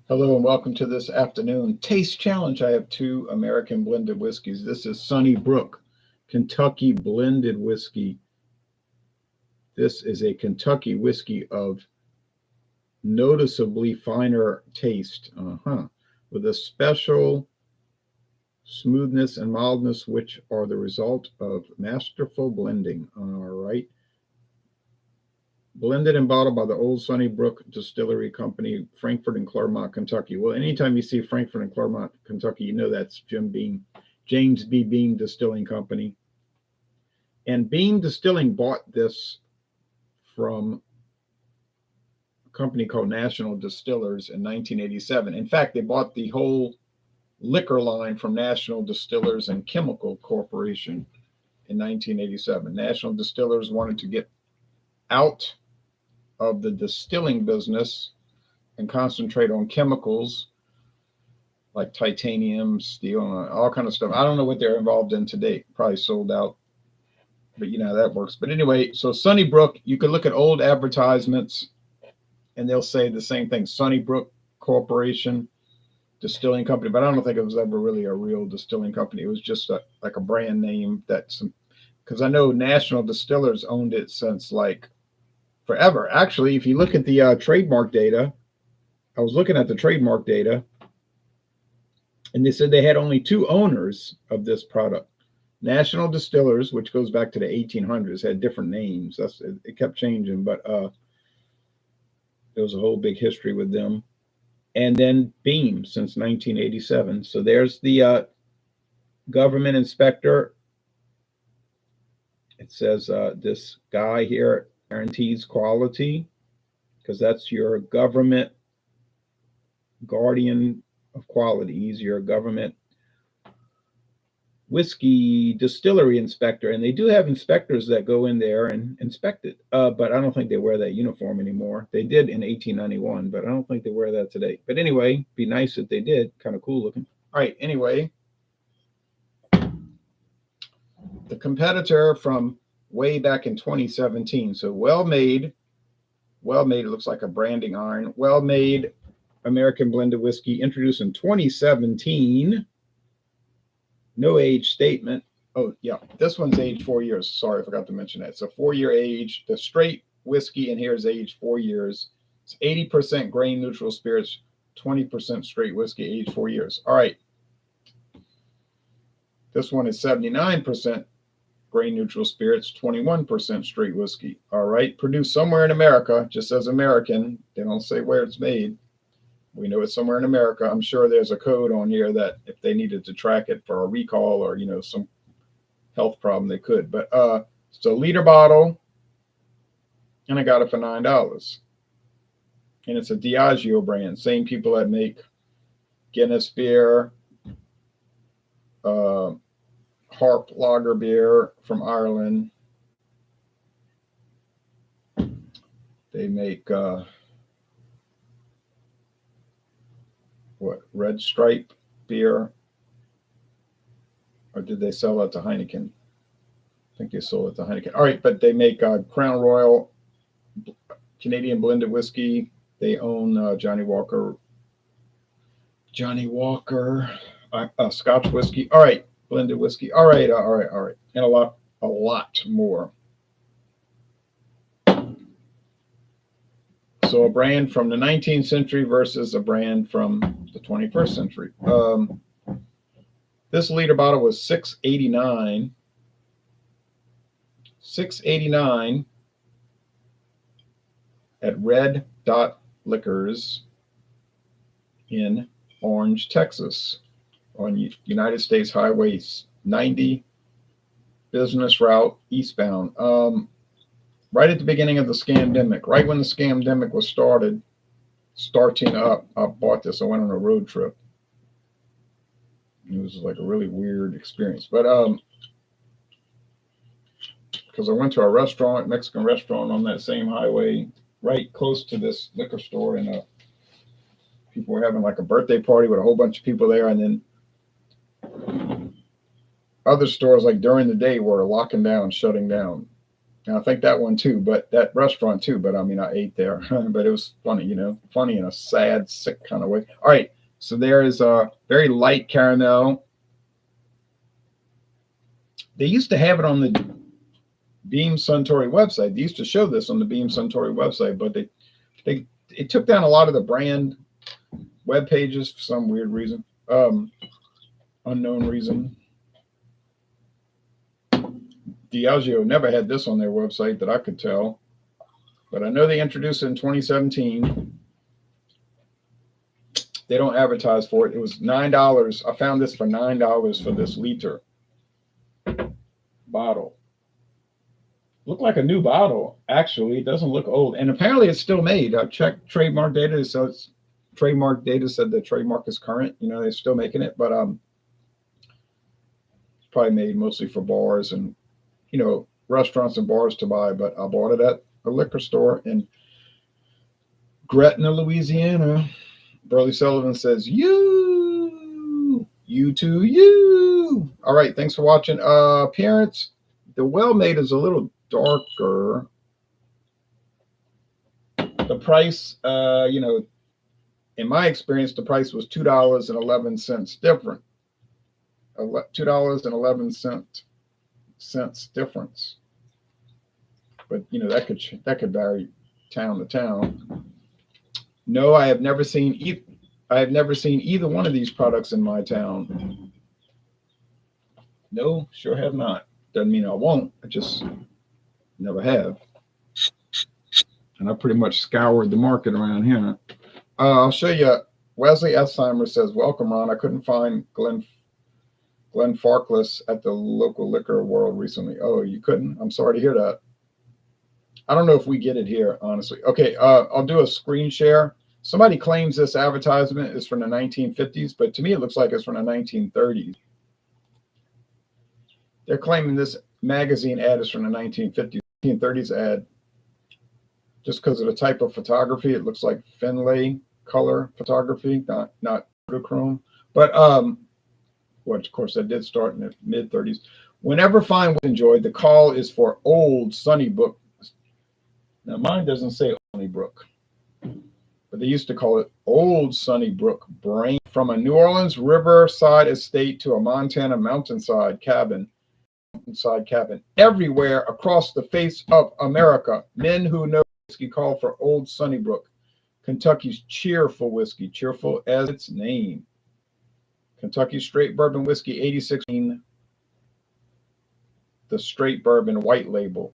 Hello and welcome to this afternoon taste challenge. I have two American blended whiskeys. This is Brook, Kentucky blended whiskey. This is a Kentucky whiskey of noticeably finer taste, with a special smoothness and mildness, which are the result of masterful blending. All right. Blended and bottled by the Old Brook Distillery Company, Frankfort and Claremont, Kentucky. Well, anytime you see Frankfort and Claremont, Kentucky, you know that's James B. Beam Distilling Company. And Beam Distilling bought this from a company called National Distillers in 1987. In fact, they bought the whole liquor line from National Distillers and Chemical Corporation in 1987. National Distillers wanted to get out of the distilling business and concentrate on chemicals like titanium, steel, and all kind of stuff. I don't know what they're involved in today. Probably sold out, but you know how that works. But anyway, so Brook, you can look at old advertisements and they'll say the same thing: Brook Corporation Distilling Company. But I don't think it was ever really a real distilling company. It was just like a brand name because I know National Distillers owned it since like forever. Actually, if you look at the trademark data, I was looking at the trademark data, and they said they had only two owners of this product. National Distillers, which goes back to the 1800s, had different names. It kept changing, but there was a whole big history with them. And then Beam since 1987. So there's the government inspector. It says this guy here guarantees quality because that's your government guardian of quality. He's your government whiskey distillery inspector, and they do have inspectors that go in there and inspect it, but I don't think they wear that uniform anymore. They did in 1891, but I don't think they wear that today. But anyway, be nice if they did. Kind of cool looking. All right, anyway, the competitor from way back in 2017. So well made, it looks like a branding iron. Well made American blended whiskey introduced in 2017. No age statement. Oh yeah, this one's aged 4 years. Sorry, I forgot to mention that. So 4-year age. The straight whiskey in here is aged 4 years. It's 80% grain neutral spirits, 20% straight whiskey, aged 4 years. All right. This one is 79% grain neutral spirits, 21% straight whiskey. All right. Produced somewhere in America, just says American. They don't say where it's made. We know it's somewhere in America. I'm sure there's a code on here that if they needed to track it for a recall or, some health problem, they could. But so liter bottle, and I got it for $9. And it's a Diageo brand. Same people that make Guinness beer, Harp lager beer from Ireland. They make Red Stripe beer, or did they sell it to Heineken? I think they sold it to Heineken. All right, but they make Crown Royal Canadian blended whiskey. They own Johnny Walker Scotch whiskey. All right, blended whiskey. All right, and a lot more. So a brand from the 19th century versus a brand from the 21st century. This liter bottle was $6.89. $6.89 at Red Dot Liquors in Orange, Texas, on United States Highway 90, business route eastbound. Right at the beginning of the scamdemic, right when the scamdemic was starting up, I bought this. I went on a road trip. It was like a really weird experience, but because I went to a Mexican restaurant on that same highway, right close to this liquor store, and people were having like a birthday party with a whole bunch of people there, and then other stores like during the day were shutting down. And I think that one too, but that restaurant too. But I mean, I ate there, but it was funny, funny in a sad, sick kind of way. All right, so there is a very light caramel. They used to have it on the Beam Suntory website. They used to show this on the Beam Suntory website, but they it took down a lot of the brand web pages for some weird reason, unknown reason. Diageo never had this on their website that I could tell, but I know they introduced it in 2017. They don't advertise for it. It was $9. I found this for $9 for this liter bottle. Looked like a new bottle, actually. It doesn't look old. And apparently it's still made. I checked trademark data, so it's trademark data said the trademark is current. They're still making it, but it's probably made mostly for bars and restaurants and bars to buy. But I bought it at a liquor store in Gretna, Louisiana. Burley Sullivan says, you to you. All right, thanks for watching. Appearance, the well-made is a little darker. The price, in my experience, the price was $2.11 different. $2.11 difference. But that could vary town to town. No, I have never seen either one of these products in my town. No, sure have not. Doesn't mean I won't. I just never have. And I pretty much scoured the market around here. I'll show you. Wesley Esheimer says, welcome, Ron. I couldn't find Glen Farkless at the local liquor world recently. Oh, you couldn't? I'm sorry to hear that. I don't know if we get it here, honestly. Okay, I'll do a screen share. Somebody claims this advertisement is from the 1950s, but to me it looks like it's from the 1930s. They're claiming this magazine ad is from the 1950s, 1930s ad. Just because of the type of photography, it looks like Finlay color photography, not Kodachrome. But well, of course, that did start in the mid 30s. Whenever fine was enjoyed, the call is for old Sunnybrook. Now, mine doesn't say Sunnybrook, but they used to call it Old Sunnybrook Brain. From a New Orleans riverside estate to a Montana mountainside cabin, everywhere across the face of America, men who know whiskey call for Old Sunnybrook, Kentucky's cheerful whiskey, cheerful as its name. Kentucky Straight Bourbon Whiskey 86, the Straight Bourbon White Label.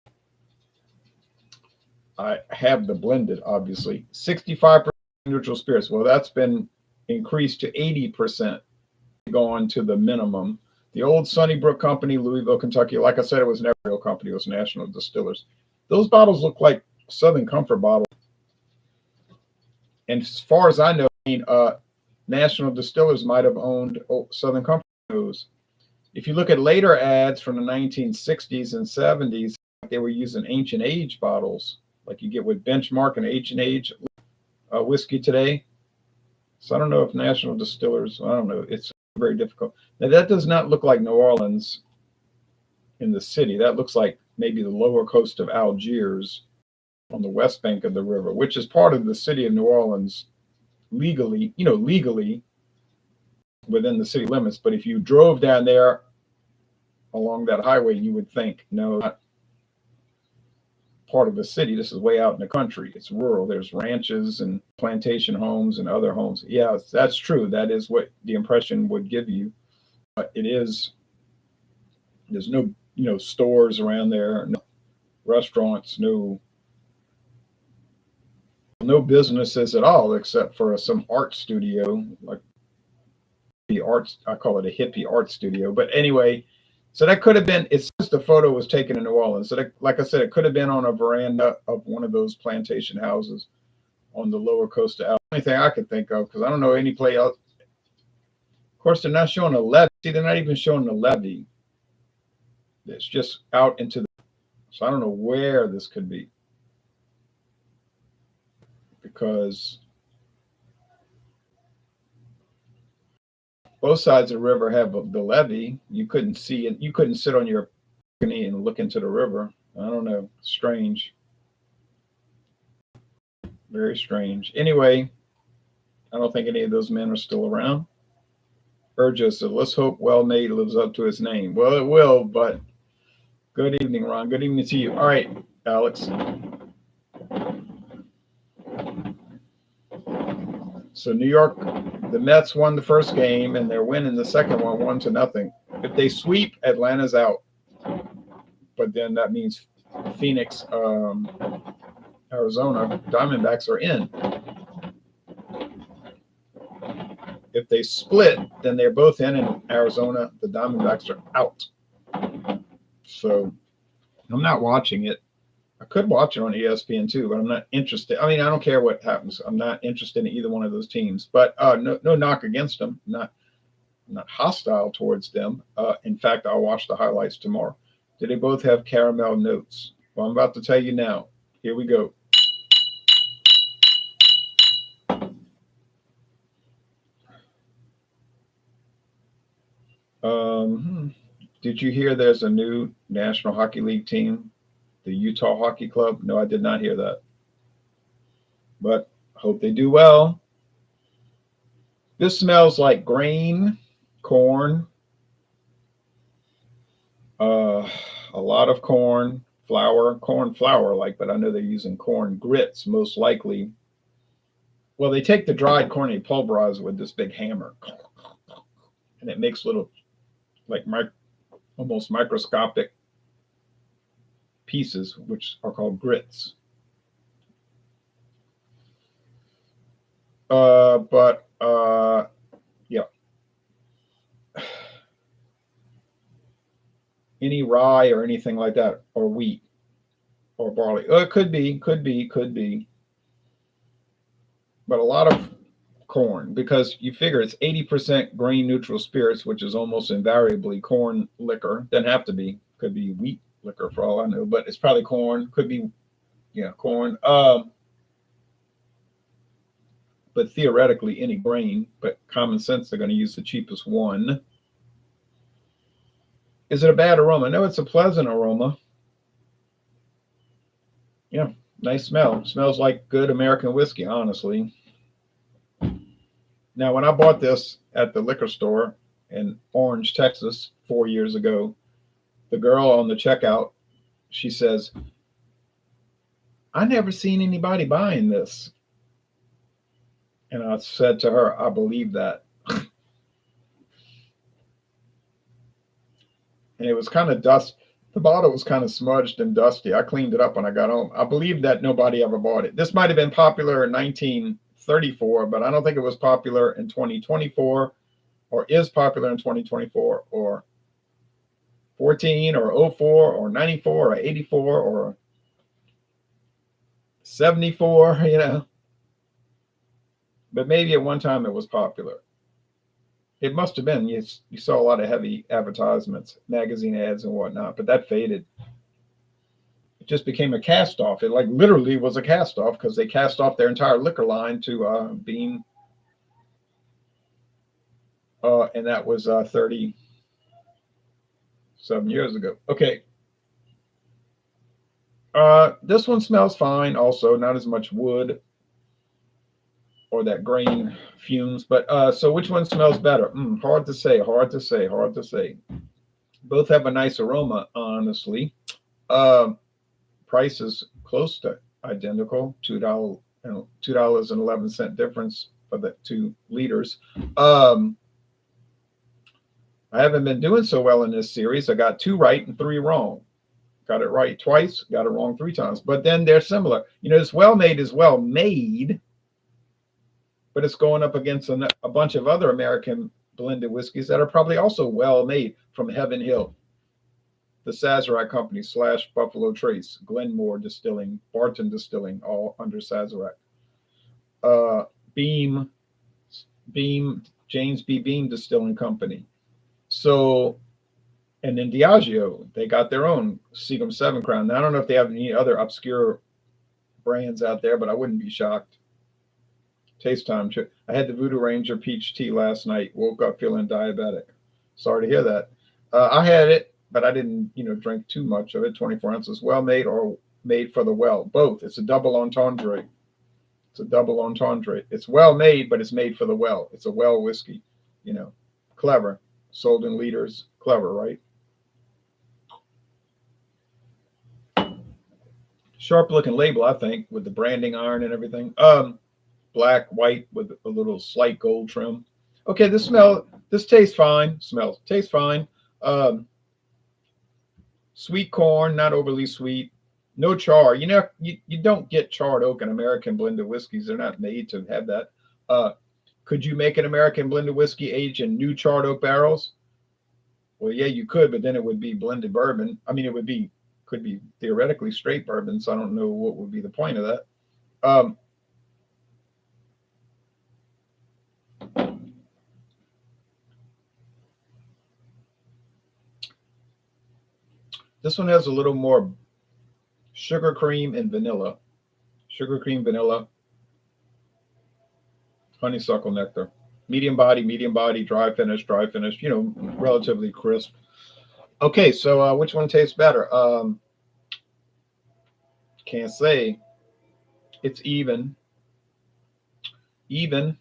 I have the blended, obviously. 65% neutral spirits. Well, that's been increased to 80%, going to the minimum. The Old Sunnybrook Company, Louisville, Kentucky. Like I said, it was never a real company. It was National Distillers. Those bottles look like Southern Comfort bottles. And as far as I know, National Distillers might have owned Southern Comfort. If you look at later ads from the 1960s and 70s, they were using ancient age bottles, like you get with Benchmark and ancient age whiskey today. So I don't know if National Distillers, I don't know. It's very difficult. Now, that does not look like New Orleans in the city. That looks like maybe the lower coast of Algiers on the west bank of the river, which is part of the city of New Orleans legally, legally within the city limits. But if you drove down there along that highway, you would think, no, not part of the city. This is way out in the country. It's rural. There's ranches and plantation homes and other homes. Yeah, that's true. That is what the impression would give you. But it is, there's no, stores around there, no restaurants, no businesses at all, except for some art studio, like the arts. I call it a hippie art studio. But anyway, so that could have been, it says the photo was taken in New Orleans. So that, like I said, it could have been on a veranda of one of those plantation houses on the lower coast of Alabama. Only thing I could think of, because I don't know any place else. Of course, they're not showing a levee. See, they're not even showing the levee. It's just out into the, so I don't know where this could be. Because both sides of the river have the levee. You couldn't see it. You couldn't sit on your balcony and look into the river. I don't know. Strange. Very strange. Anyway, I don't think any of those men are still around. Burgess said, let's hope Well Made lives up to its name. Well, it will, but good evening, Ron. Good evening to you. All right, Alex. So New York, the Mets won the first game, and they're winning the second one 1-0. If they sweep, Atlanta's out. But then that means Phoenix, Arizona, Diamondbacks are in. If they split, then they're both in Arizona, the Diamondbacks are out. So I'm not watching it. I could watch it on ESPN too, but I'm not interested. I mean, I don't care what happens. I'm not interested in either one of those teams. But no knock against them. I'm not hostile towards them. In fact, I'll watch the highlights tomorrow. Do they both have caramel notes? Well, I'm about to tell you now. Here we go. Did you hear there's a new National Hockey League team, the Utah Hockey Club? No, I did not hear that. But hope they do well. This smells like grain, corn, a lot of corn flour, but I know they're using corn grits most likely. Well, they take the dried corn and pulverize it with this big hammer, and it makes little, like almost microscopic pieces, which are called grits. Yeah. Any rye or anything like that, or wheat, or barley. It could be. But a lot of corn, because you figure it's 80% grain neutral spirits, which is almost invariably corn liquor. Doesn't have to be. Could be wheat liquor for all I know, but it's probably corn. Could be, corn. But theoretically, any grain. But common sense, they're going to use the cheapest one. Is it a bad aroma? No, it's a pleasant aroma. Yeah, nice smell. Smells like good American whiskey, honestly. Now, when I bought this at the liquor store in Orange, Texas, 4 years ago, the girl on the checkout, she says, I never seen anybody buying this. And I said to her, I believe that. And it was kind of dust. The bottle was kind of smudged and dusty. I cleaned it up when I got home. I believe that nobody ever bought it. This might have been popular in 1934, but I don't think it was popular in 2024, or is popular in 2024, or 14, or 04, or 94, or 84, or 74, But maybe at one time it was popular. It must have been. You saw a lot of heavy advertisements, magazine ads and whatnot, but that faded. It just became a cast off. It literally was a cast off, because they cast off their entire liquor line to Beam. And that was 37 years ago. Okay. This one smells fine also, not as much wood or that grain fumes. But so which one smells better? Hard to say. Both have a nice aroma, honestly. Price is close to identical, $2.11 difference for the 2 liters. I haven't been doing so well in this series. I got 2 right and 3 wrong. Got it right twice, got it wrong 3 times. But then they're similar. This Well Made is well made, but it's going up against a bunch of other American blended whiskeys that are probably also well made, from Heaven Hill, the Sazerac Company / Buffalo Trace, Glenmore Distilling, Barton Distilling, all under Sazerac. Beam, James B. Beam Distilling Company. So, and then Diageo, they got their own Seagram 7 Crown. Now, I don't know if they have any other obscure brands out there, but I wouldn't be shocked. Taste time. I had the Voodoo Ranger peach tea last night. Woke up feeling diabetic. Sorry to hear that. I had it. but I didn't, drink too much of it. 24 ounces, well made or made for the well. Both. It's a double entendre. It's a double entendre. It's well made, but it's made for the well. It's a well whiskey. Clever. Sold in liters. Clever, right? Sharp looking label, I think, with the branding iron and everything. Black, white with a little slight gold trim. Okay, this tastes fine. Tastes fine. Sweet corn, not overly sweet. No char. You don't get charred oak in American blended whiskeys. They're not made to have that. Could you make an American blended whiskey aged in new charred oak barrels? Well, yeah, you could, but then it would be blended bourbon. I mean, could be theoretically straight bourbon, so I don't know what would be the point of that. This one has a little more sugar cream and vanilla. Sugar cream, vanilla, honeysuckle nectar. Medium body, dry finish, relatively crisp. Okay, so which one tastes better? Can't say. It's even. Even.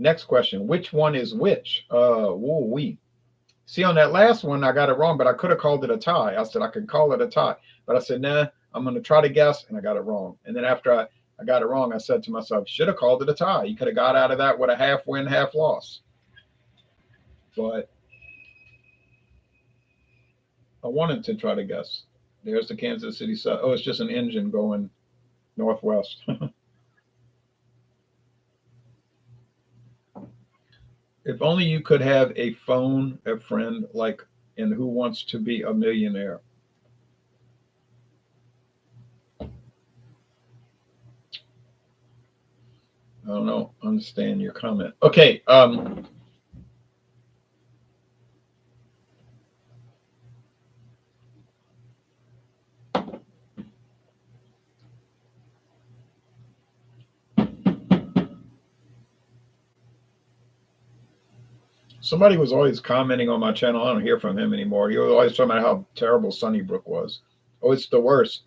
Next question. Which one is which? Woo-wee. See, on that last one, I got it wrong, but I could have called it a tie. I said I could call it a tie. But I said, nah, I'm going to try to guess, and I got it wrong. And then after I got it wrong, I said to myself, should have called it a tie. You could have got out of that with a half win, half loss. But I wanted to try to guess. There's the Kansas City side. Oh, it's just an engine going northwest. If only you could have a phone, a friend, like in Who Wants to Be a Millionaire. I don't know. Understand your comment. Okay. Somebody was always commenting on my channel. I don't hear from him anymore. He was always talking about how terrible Sunnybrook was. Oh, it's the worst.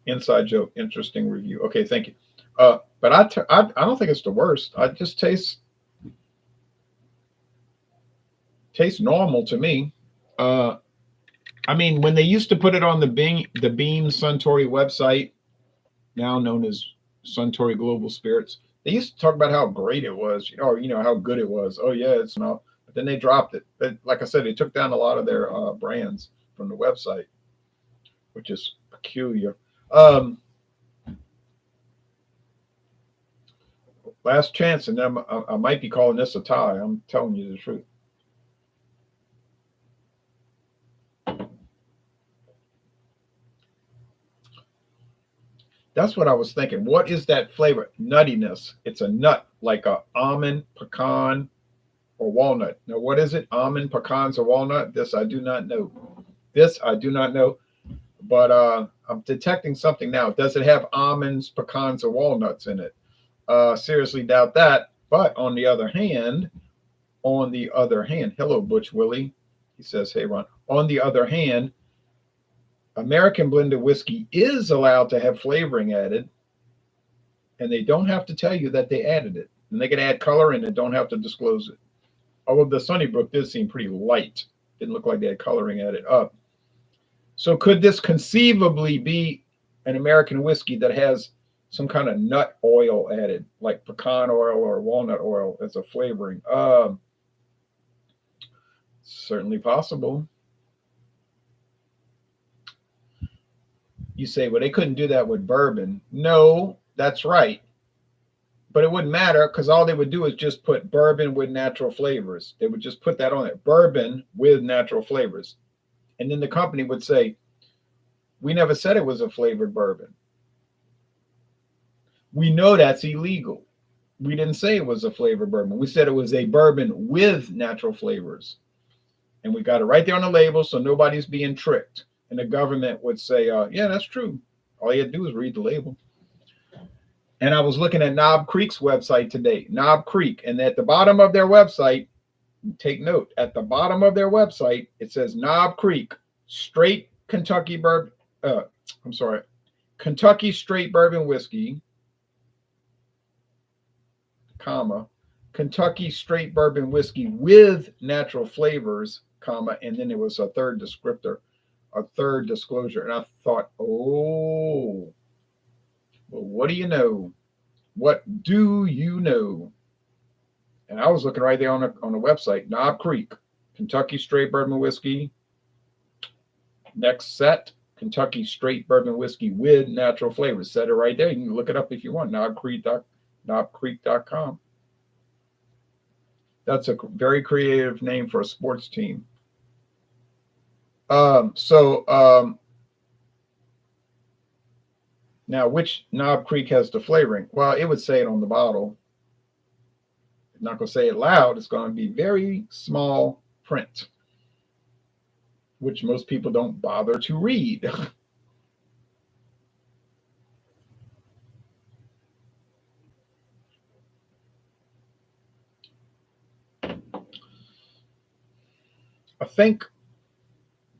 Inside joke. Interesting review. Okay, thank you. But I don't think it's the worst. I just tastes normal to me. I mean, when they used to put it on the Beam Suntory website, now known as Suntory Global Spirits, they used to talk about how great it was, or how good it was. Oh yeah, it's not. But then they dropped it. Like I said, they took down a lot of their brands from the website, which is peculiar. Last chance, and then I might be calling this a tie. I'm telling you the truth. That's what I was thinking. What is that flavor? Nuttiness. It's a nut, like a almond, pecan, or walnut. Now, what is it? Almond, pecans, or walnut? This I do not know. But I'm detecting something now. Does it have almonds, pecans, or walnuts in it? Seriously doubt that. But on the other hand, hello, Butch Willie. He says, hey, Ron. On the other hand, American blended whiskey is allowed to have flavoring added, and they don't have to tell you that they added it. And they can add color and they don't have to disclose it. Although the Sunnybrook did seem pretty light. Didn't look like they had coloring added up. So could this conceivably be an American whiskey that has some kind of nut oil added, like pecan oil or walnut oil as a flavoring? Certainly possible. You say, well, they couldn't do that with bourbon. No, that's right. But it wouldn't matter because all they would do is just put bourbon with natural flavors. They would just put that on it, bourbon with natural flavors. And then the company would say, we never said it was a flavored bourbon. We know that's illegal. We didn't say it was a flavored bourbon. We said it was a bourbon with natural flavors. And we got it right there on the label so nobody's being tricked. And the government would say, yeah, that's true. All you had to do is read the label. And I was looking at Knob Creek's website today, Knob Creek, and at the bottom of their website, take note, at the bottom of their website, it says Knob Creek, straight Kentucky bourbon, Kentucky straight bourbon whiskey, comma, Kentucky straight bourbon whiskey with natural flavors, comma, and then there was a third descriptor, a third disclosure. And I thought, oh, well, what do you know? What do you know? And I was looking right there on the website, Knob Creek, Kentucky straight bourbon whiskey. Next set, Kentucky straight bourbon whiskey with natural flavors. Set it right there. You can look it up if you want. knobcreek.com. That's a very creative name for a sports team. Now, which Knob Creek has the flavoring? Well, it would say it on the bottle. I'm not going to say it loud. It's going to be very small print, which most people don't bother to read. I think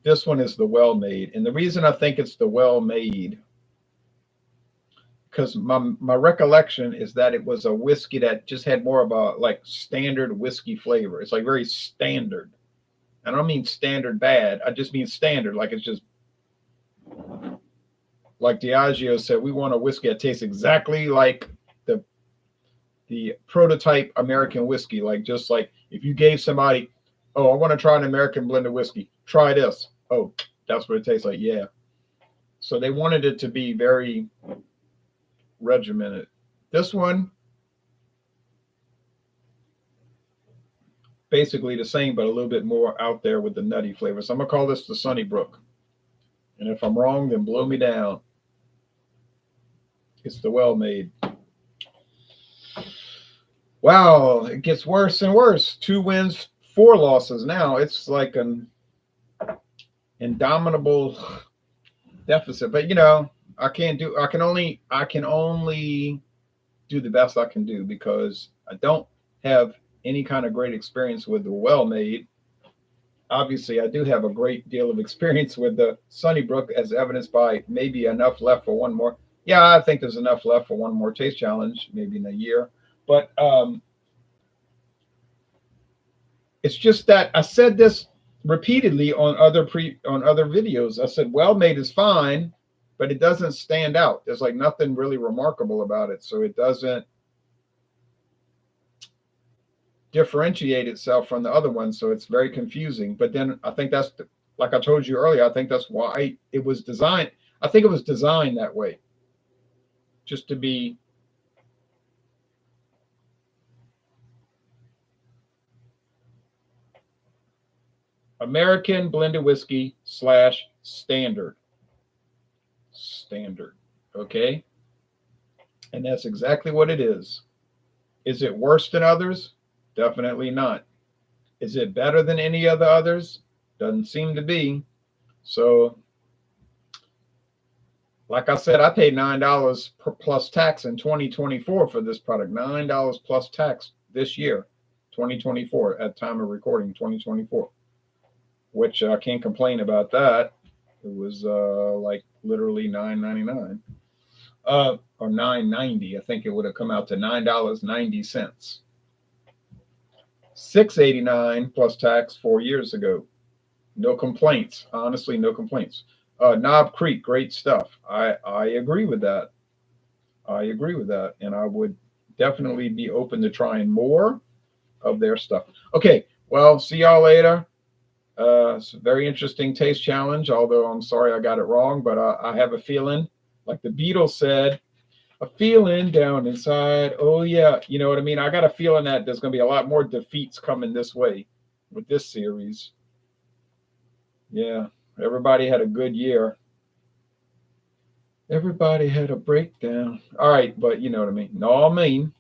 this one is the well-made. And the reason I think it's the well-made, because my recollection is that it was a whiskey that just had more of a like standard whiskey flavor. It's like very standard. I don't mean standard bad. I just mean standard. Like it's just like Diageo said, we want a whiskey that tastes exactly like the prototype American whiskey. Like just like if you gave somebody, oh, I want to try an American blended whiskey. Try this. Oh, that's what it tastes like. Yeah. So they wanted it to be very regimented. This one, basically the same, but a little bit more out there with the nutty flavor. So I'm going to call this the Sunnybrook. And if I'm wrong, then blow me down. It's the well-made. Wow, it gets worse and worse. 2 wins, 4 losses now. It's like an indomitable deficit. But I can only do the best I can do because I don't have any kind of great experience with the well-made. Obviously, I do have a great deal of experience with the Sunnybrook, as evidenced by maybe enough left for one more. Yeah, I think there's enough left for one more taste challenge, maybe in a year. But it's just that I said this repeatedly on other videos. I said, well-made is fine, but it doesn't stand out. There's like nothing really remarkable about it. So it doesn't differentiate itself from the other ones. So it's very confusing. But then I think that's, like I told you earlier, I think that's why it was designed. I think it was designed that way, just to be American blended whiskey / standard. Standard. Okay. And that's exactly what it is. Is it worse than others? Definitely not. Is it better than any of the others? Doesn't seem to be. So, like I said, I paid $9 plus tax in 2024 for this product. $9 plus tax this year, 2024, at time of recording, 2024. Which I can't complain about that. It was like literally $9.99 or $9.90. I think it would have come out to $9.90. $6.89 plus tax 4 years ago. No complaints. Honestly, no complaints. Knob Creek, great stuff. I agree with that. I agree with that, and I would definitely be open to trying more of their stuff. Okay, well, see y'all later. It's a very interesting taste challenge, although I'm sorry I got it wrong, but I have a feeling, like the Beatles said, a feeling down inside. Oh, yeah. You know what I mean? I got a feeling that there's going to be a lot more defeats coming this way with this series. Yeah, everybody had a good year. Everybody had a breakdown. All right, but you know what I mean. No, I mean.